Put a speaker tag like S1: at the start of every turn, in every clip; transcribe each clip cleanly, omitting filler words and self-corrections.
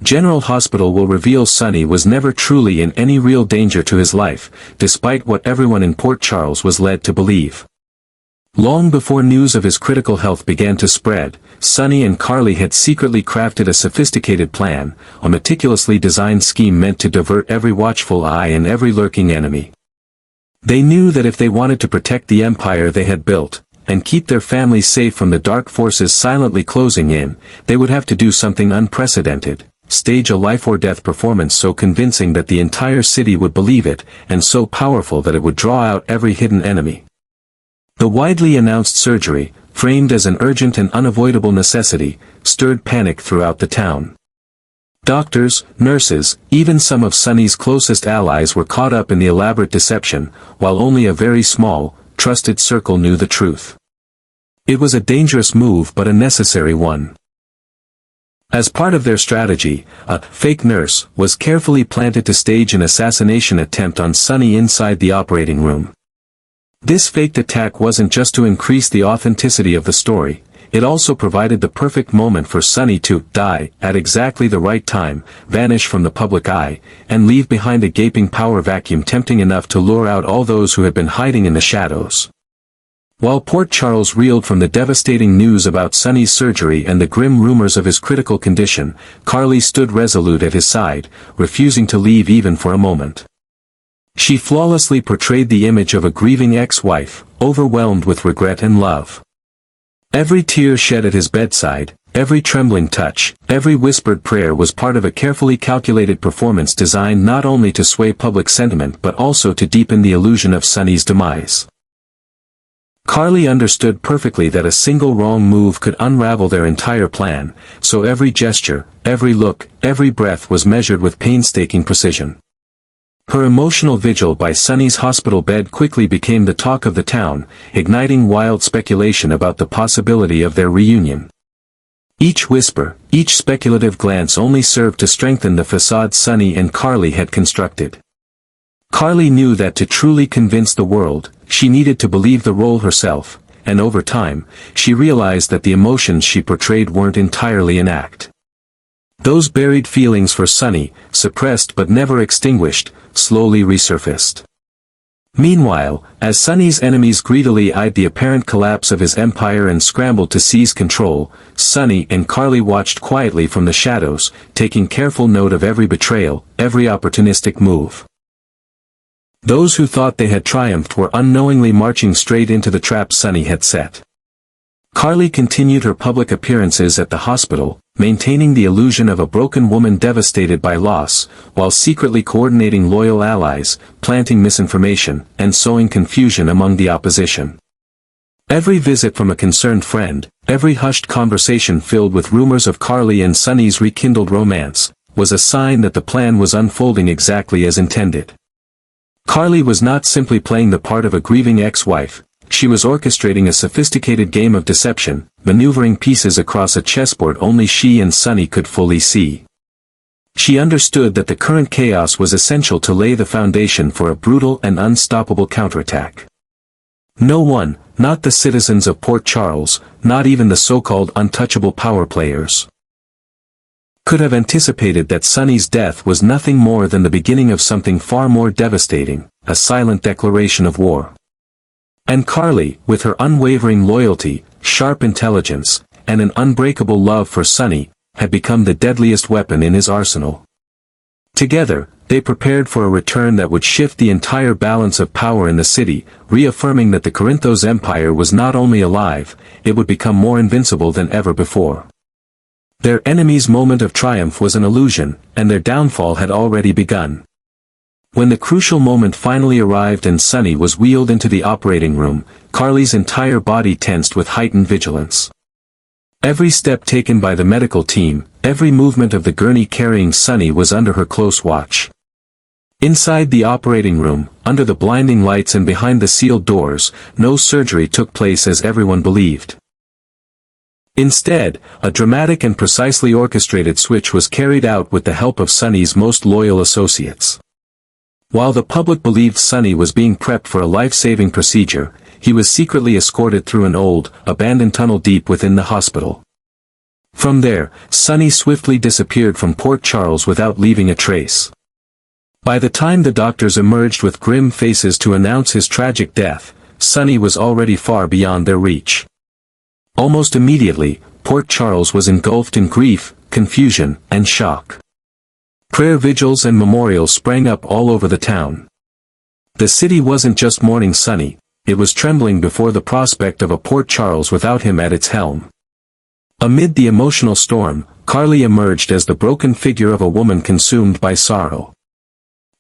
S1: General Hospital will reveal Sonny was never truly in any real danger to his life, despite what everyone in Port Charles was led to believe. Long before news of his critical health began to spread, Sonny and Carly had secretly crafted a sophisticated plan, a meticulously designed scheme meant to divert every watchful eye and every lurking enemy. They knew that if they wanted to protect the empire they had built, and keep their families safe from the dark forces silently closing in, they would have to do something unprecedented, stage a life-or-death performance so convincing that the entire city would believe it, and so powerful that it would draw out every hidden enemy. The widely announced surgery, framed as an urgent and unavoidable necessity, stirred panic throughout the town. Doctors, nurses, even some of Sonny's closest allies were caught up in the elaborate deception, while only a very small, trusted circle knew the truth. It was a dangerous move but a necessary one. As part of their strategy, a fake nurse was carefully planted to stage an assassination attempt on Sonny inside the operating room. This faked attack wasn't just to increase the authenticity of the story, it also provided the perfect moment for Sonny to die at exactly the right time, vanish from the public eye, and leave behind a gaping power vacuum tempting enough to lure out all those who had been hiding in the shadows. While Port Charles reeled from the devastating news about Sonny's surgery and the grim rumors of his critical condition, Carly stood resolute at his side, refusing to leave even for a moment. She flawlessly portrayed the image of a grieving ex-wife, overwhelmed with regret and love. Every tear shed at his bedside, every trembling touch, every whispered prayer was part of a carefully calculated performance designed not only to sway public sentiment but also to deepen the illusion of Sonny's demise. Carly understood perfectly that a single wrong move could unravel their entire plan, so every gesture, every look, every breath was measured with painstaking precision. Her emotional vigil by Sonny's hospital bed quickly became the talk of the town, igniting wild speculation about the possibility of their reunion. Each whisper, each speculative glance only served to strengthen the facade Sonny and Carly had constructed. Carly knew that to truly convince the world, she needed to believe the role herself, and over time, she realized that the emotions she portrayed weren't entirely an act. Those buried feelings for Sonny, suppressed but never extinguished, slowly resurfaced. Meanwhile, as Sonny's enemies greedily eyed the apparent collapse of his empire and scrambled to seize control, Sonny and Carly watched quietly from the shadows, taking careful note of every betrayal, every opportunistic move. Those who thought they had triumphed were unknowingly marching straight into the trap Sonny had set. Carly continued her public appearances at the hospital, maintaining the illusion of a broken woman devastated by loss, while secretly coordinating loyal allies, planting misinformation, and sowing confusion among the opposition. Every visit from a concerned friend, every hushed conversation filled with rumors of Carly and Sonny's rekindled romance, was a sign that the plan was unfolding exactly as intended. Carly was not simply playing the part of a grieving ex-wife, she was orchestrating a sophisticated game of deception, maneuvering pieces across a chessboard only she and Sonny could fully see. She understood that the current chaos was essential to lay the foundation for a brutal and unstoppable counterattack. No one, not the citizens of Port Charles, not even the so-called untouchable power players, could have anticipated that Sonny's death was nothing more than the beginning of something far more devastating, a silent declaration of war. And Carly, with her unwavering loyalty, sharp intelligence, and an unbreakable love for Sonny, had become the deadliest weapon in his arsenal. Together, they prepared for a return that would shift the entire balance of power in the city, reaffirming that the Corinthos Empire was not only alive, it would become more invincible than ever before. Their enemy's moment of triumph was an illusion, and their downfall had already begun. When the crucial moment finally arrived and Sonny was wheeled into the operating room, Carly's entire body tensed with heightened vigilance. Every step taken by the medical team, every movement of the gurney carrying Sonny was under her close watch. Inside the operating room, under the blinding lights and behind the sealed doors, no surgery took place as everyone believed. Instead, a dramatic and precisely orchestrated switch was carried out with the help of Sonny's most loyal associates. While the public believed Sonny was being prepped for a life-saving procedure, he was secretly escorted through an old, abandoned tunnel deep within the hospital. From there, Sonny swiftly disappeared from Port Charles without leaving a trace. By the time the doctors emerged with grim faces to announce his tragic death, Sonny was already far beyond their reach. Almost immediately, Port Charles was engulfed in grief, confusion, and shock. Prayer vigils and memorials sprang up all over the town. The city wasn't just mourning Sonny, it was trembling before the prospect of a Port Charles without him at its helm. Amid the emotional storm, Carly emerged as the broken figure of a woman consumed by sorrow.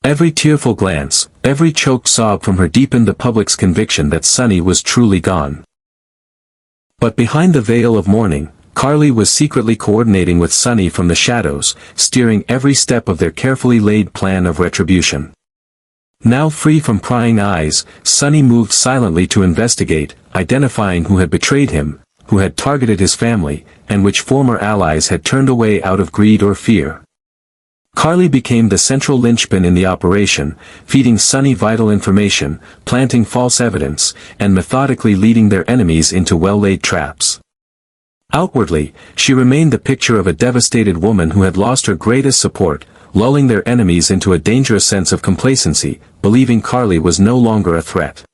S1: Every tearful glance, every choked sob from her deepened the public's conviction that Sonny was truly gone. But behind the veil of mourning, Carly was secretly coordinating with Sonny from the shadows, steering every step of their carefully laid plan of retribution. Now free from prying eyes, Sonny moved silently to investigate, identifying who had betrayed him, who had targeted his family, and which former allies had turned away out of greed or fear. Carly became the central linchpin in the operation, feeding Sonny vital information, planting false evidence, and methodically leading their enemies into well-laid traps. Outwardly, she remained the picture of a devastated woman who had lost her greatest support, lulling their enemies into a dangerous sense of complacency, believing Carly was no longer a threat.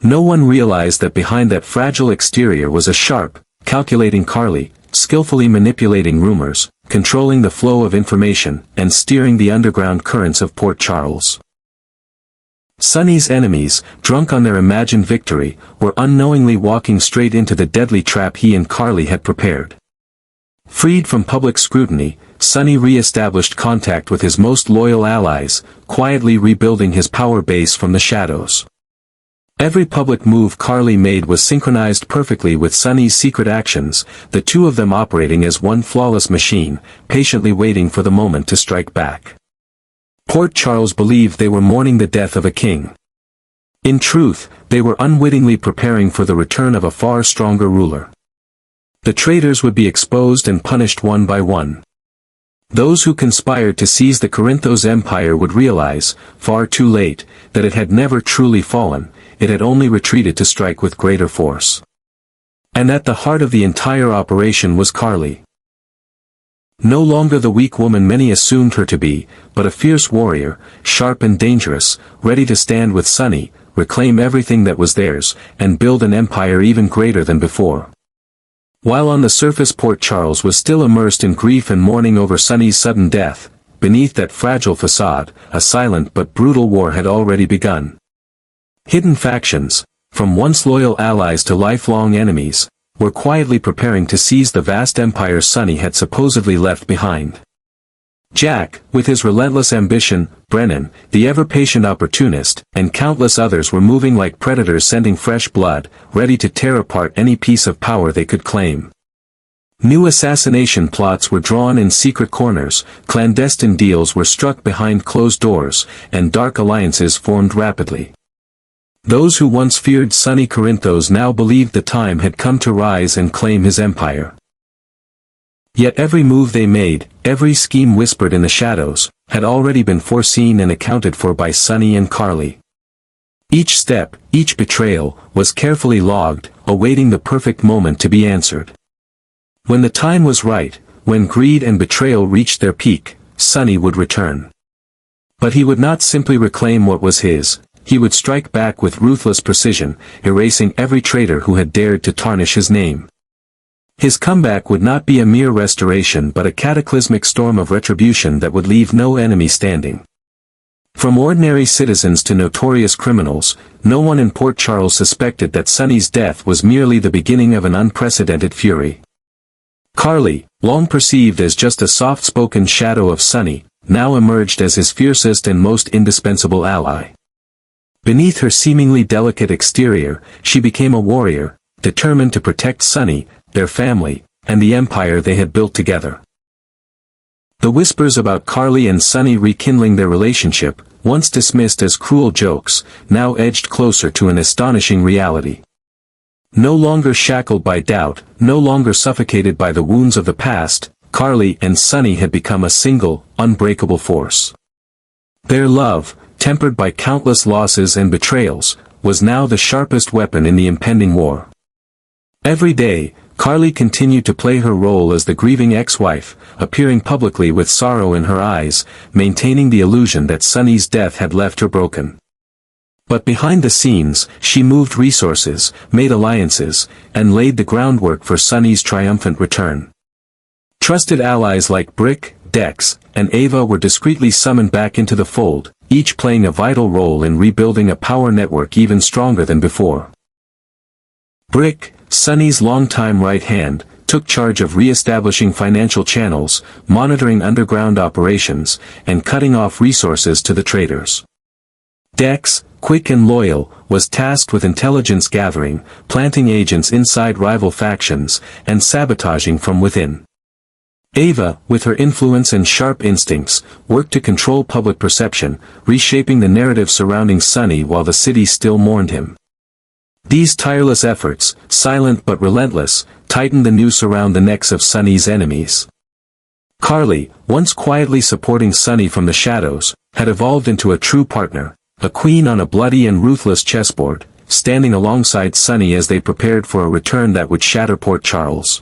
S1: No one realized that behind that fragile exterior was a sharp, calculating Carly, skillfully manipulating rumors, controlling the flow of information, and steering the underground currents of Port Charles. Sonny's enemies, drunk on their imagined victory, were unknowingly walking straight into the deadly trap he and Carly had prepared. Freed from public scrutiny, Sonny re-established contact with his most loyal allies, quietly rebuilding his power base from the shadows. Every public move Carly made was synchronized perfectly with Sonny's secret actions, the two of them operating as one flawless machine, patiently waiting for the moment to strike back. Port Charles believed they were mourning the death of a king. In truth, they were unwittingly preparing for the return of a far stronger ruler. The traitors would be exposed and punished one by one. Those who conspired to seize the Corinthos Empire would realize, far too late, that it had never truly fallen, it had only retreated to strike with greater force. And at the heart of the entire operation was Carly. No longer the weak woman many assumed her to be, but a fierce warrior, sharp and dangerous, ready to stand with Sonny, reclaim everything that was theirs, and build an empire even greater than before. While on the surface Port Charles was still immersed in grief and mourning over Sonny's sudden death, beneath that fragile facade, a silent but brutal war had already begun. Hidden factions, from once loyal allies to lifelong enemies, were quietly preparing to seize the vast empire Sonny had supposedly left behind. Jack, with his relentless ambition, Brennan, the ever-patient opportunist, and countless others were moving like predators sending fresh blood, ready to tear apart any piece of power they could claim. New assassination plots were drawn in secret corners, clandestine deals were struck behind closed doors, and dark alliances formed rapidly. Those who once feared Sonny Corinthos now believed the time had come to rise and claim his empire. Yet every move they made, every scheme whispered in the shadows, had already been foreseen and accounted for by Sonny and Carly. Each step, each betrayal, was carefully logged, awaiting the perfect moment to be answered. When the time was right, when greed and betrayal reached their peak, Sonny would return. But he would not simply reclaim what was his. He would strike back with ruthless precision, erasing every traitor who had dared to tarnish his name. His comeback would not be a mere restoration but a cataclysmic storm of retribution that would leave no enemy standing. From ordinary citizens to notorious criminals, no one in Port Charles suspected that Sonny's death was merely the beginning of an unprecedented fury. Carly, long perceived as just a soft-spoken shadow of Sonny, now emerged as his fiercest and most indispensable ally. Beneath her seemingly delicate exterior, she became a warrior, determined to protect Sonny, their family, and the empire they had built together. The whispers about Carly and Sonny rekindling their relationship, once dismissed as cruel jokes, now edged closer to an astonishing reality. No longer shackled by doubt, no longer suffocated by the wounds of the past, Carly and Sonny had become a single, unbreakable force. Their love, tempered by countless losses and betrayals, was now the sharpest weapon in the impending war. Every day, Carly continued to play her role as the grieving ex-wife, appearing publicly with sorrow in her eyes, maintaining the illusion that Sonny's death had left her broken. But behind the scenes, she moved resources, made alliances, and laid the groundwork for Sonny's triumphant return. Trusted allies like Brick, Dex, and Ava were discreetly summoned back into the fold, each playing a vital role in rebuilding a power network even stronger than before. Brick, Sonny's longtime right hand, took charge of re-establishing financial channels, monitoring underground operations, and cutting off resources to the traders. Dex, quick and loyal, was tasked with intelligence gathering, planting agents inside rival factions, and sabotaging from within. Ava, with her influence and sharp instincts, worked to control public perception, reshaping the narrative surrounding Sonny while the city still mourned him. These tireless efforts, silent but relentless, tightened the noose around the necks of Sonny's enemies. Carly, once quietly supporting Sonny from the shadows, had evolved into a true partner, a queen on a bloody and ruthless chessboard, standing alongside Sonny as they prepared for a return that would shatter Port Charles.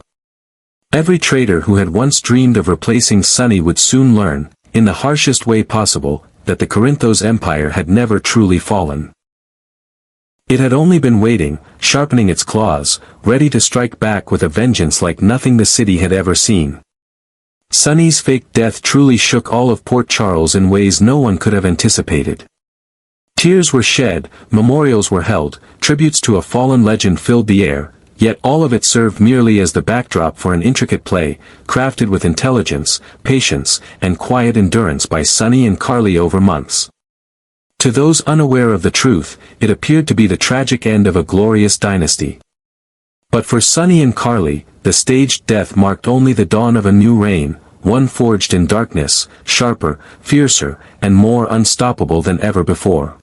S1: Every trader who had once dreamed of replacing Sonny would soon learn, in the harshest way possible, that the Corinthos Empire had never truly fallen. It had only been waiting, sharpening its claws, ready to strike back with a vengeance like nothing the city had ever seen. Sonny's fake death truly shook all of Port Charles in ways no one could have anticipated. Tears were shed, memorials were held, tributes to a fallen legend filled the air, yet all of it served merely as the backdrop for an intricate play, crafted with intelligence, patience, and quiet endurance by Sonny and Carly over months. To those unaware of the truth, it appeared to be the tragic end of a glorious dynasty. But for Sonny and Carly, the staged death marked only the dawn of a new reign, one forged in darkness, sharper, fiercer, and more unstoppable than ever before.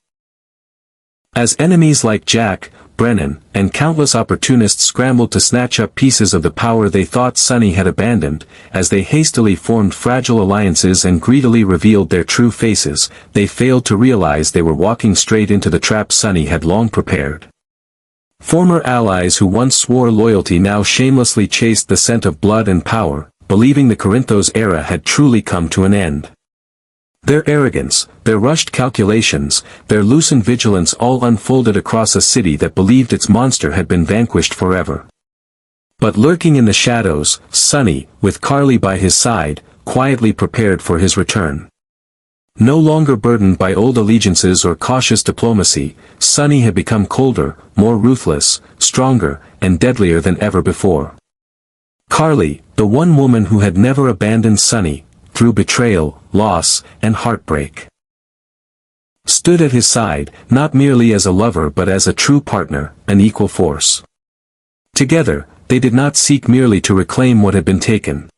S1: As enemies like Jack, Brennan, and countless opportunists scrambled to snatch up pieces of the power they thought Sonny had abandoned, as they hastily formed fragile alliances and greedily revealed their true faces, they failed to realize they were walking straight into the trap Sonny had long prepared. Former allies who once swore loyalty now shamelessly chased the scent of blood and power, believing the Corinthos era had truly come to an end. Their arrogance, their rushed calculations, their loosened vigilance all unfolded across a city that believed its monster had been vanquished forever. But lurking in the shadows, Sonny, with Carly by his side, quietly prepared for his return. No longer burdened by old allegiances or cautious diplomacy, Sonny had become colder, more ruthless, stronger, and deadlier than ever before. Carly, the one woman who had never abandoned Sonny, through betrayal, loss, and heartbreak, stood at his side, not merely as a lover but as a true partner, an equal force. Together, they did not seek merely to reclaim what had been taken.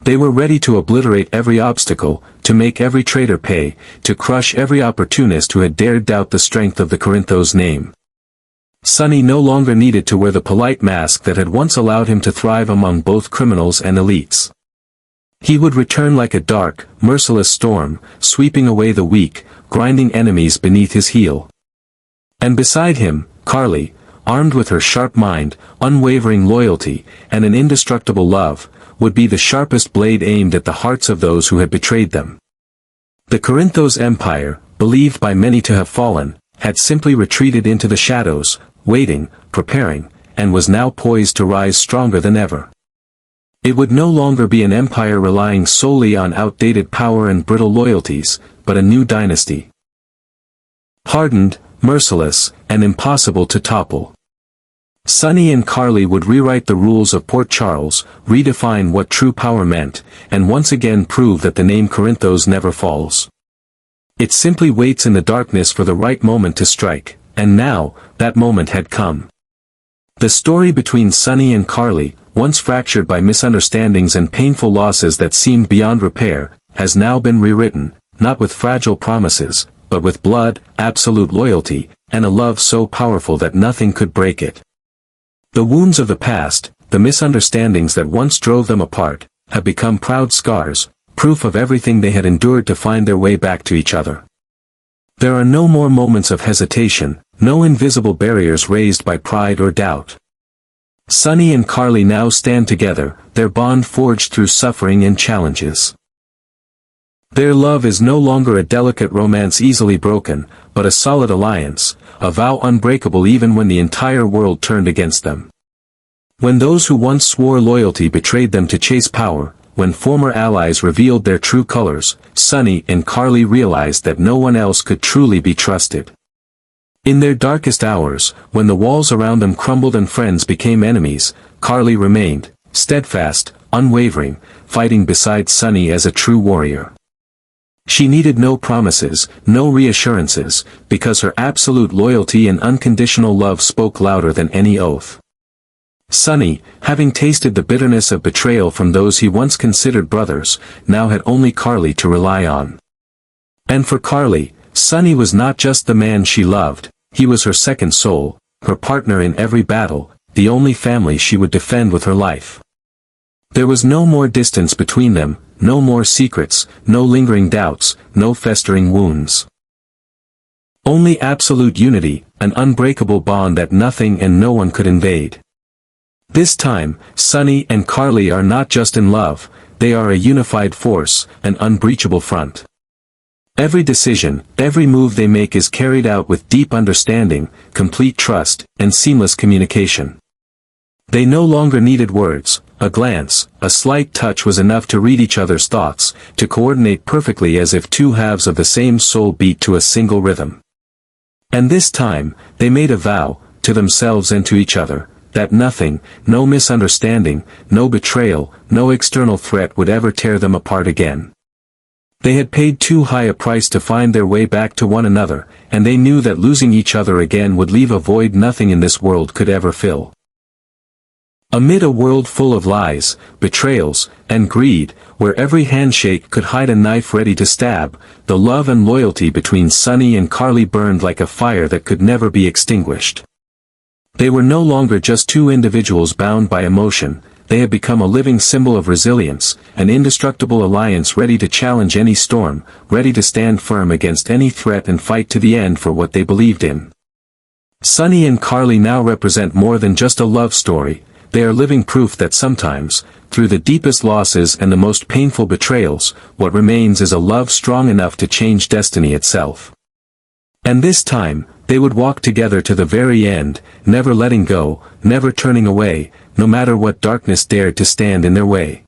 S1: They were ready to obliterate every obstacle, to make every traitor pay, to crush every opportunist who had dared doubt the strength of the Corinthos name. Sonny no longer needed to wear the polite mask that had once allowed him to thrive among both criminals and elites. He would return like a dark, merciless storm, sweeping away the weak, grinding enemies beneath his heel. And beside him, Carly, armed with her sharp mind, unwavering loyalty, and an indestructible love, would be the sharpest blade aimed at the hearts of those who had betrayed them. The Corinthos Empire, believed by many to have fallen, had simply retreated into the shadows, waiting, preparing, and was now poised to rise stronger than ever. It would no longer be an empire relying solely on outdated power and brittle loyalties, but a new dynasty. Hardened, merciless, and impossible to topple. Sonny and Carly would rewrite the rules of Port Charles, redefine what true power meant, and once again prove that the name Corinthos never falls. It simply waits in the darkness for the right moment to strike, and now, that moment had come. The story between Sonny and Carly, once fractured by misunderstandings and painful losses that seemed beyond repair, has now been rewritten, not with fragile promises, but with blood, absolute loyalty, and a love so powerful that nothing could break it. The wounds of the past, the misunderstandings that once drove them apart, have become proud scars, proof of everything they had endured to find their way back to each other. There are no more moments of hesitation, no invisible barriers raised by pride or doubt. Sonny and Carly now stand together, their bond forged through suffering and challenges. Their love is no longer a delicate romance easily broken, but a solid alliance, a vow unbreakable even when the entire world turned against them. When those who once swore loyalty betrayed them to chase power, when former allies revealed their true colors, Sonny and Carly realized that no one else could truly be trusted. In their darkest hours, when the walls around them crumbled and friends became enemies, Carly remained, steadfast, unwavering, fighting beside Sonny as a true warrior. She needed no promises, no reassurances, because her absolute loyalty and unconditional love spoke louder than any oath. Sonny, having tasted the bitterness of betrayal from those he once considered brothers, now had only Carly to rely on. And for Carly, Sonny was not just the man she loved, he was her second soul, her partner in every battle, the only family she would defend with her life. There was no more distance between them, no more secrets, no lingering doubts, no festering wounds. Only absolute unity, an unbreakable bond that nothing and no one could invade. This time, Sonny and Carly are not just in love, they are a unified force, an unbreachable front. Every decision, every move they make is carried out with deep understanding, complete trust, and seamless communication. They no longer needed words, a glance, a slight touch was enough to read each other's thoughts, to coordinate perfectly as if two halves of the same soul beat to a single rhythm. And this time, they made a vow, to themselves and to each other, that nothing, no misunderstanding, no betrayal, no external threat would ever tear them apart again. They had paid too high a price to find their way back to one another, and they knew that losing each other again would leave a void nothing in this world could ever fill. Amid a world full of lies, betrayals, and greed, where every handshake could hide a knife ready to stab, the love and loyalty between Sonny and Carly burned like a fire that could never be extinguished. They were no longer just two individuals bound by emotion, they had become a living symbol of resilience, an indestructible alliance ready to challenge any storm, ready to stand firm against any threat and fight to the end for what they believed in. Sonny and Carly now represent more than just a love story, they are living proof that sometimes, through the deepest losses and the most painful betrayals, what remains is a love strong enough to change destiny itself. And this time, they would walk together to the very end, never letting go, never turning away, no matter what darkness dared to stand in their way.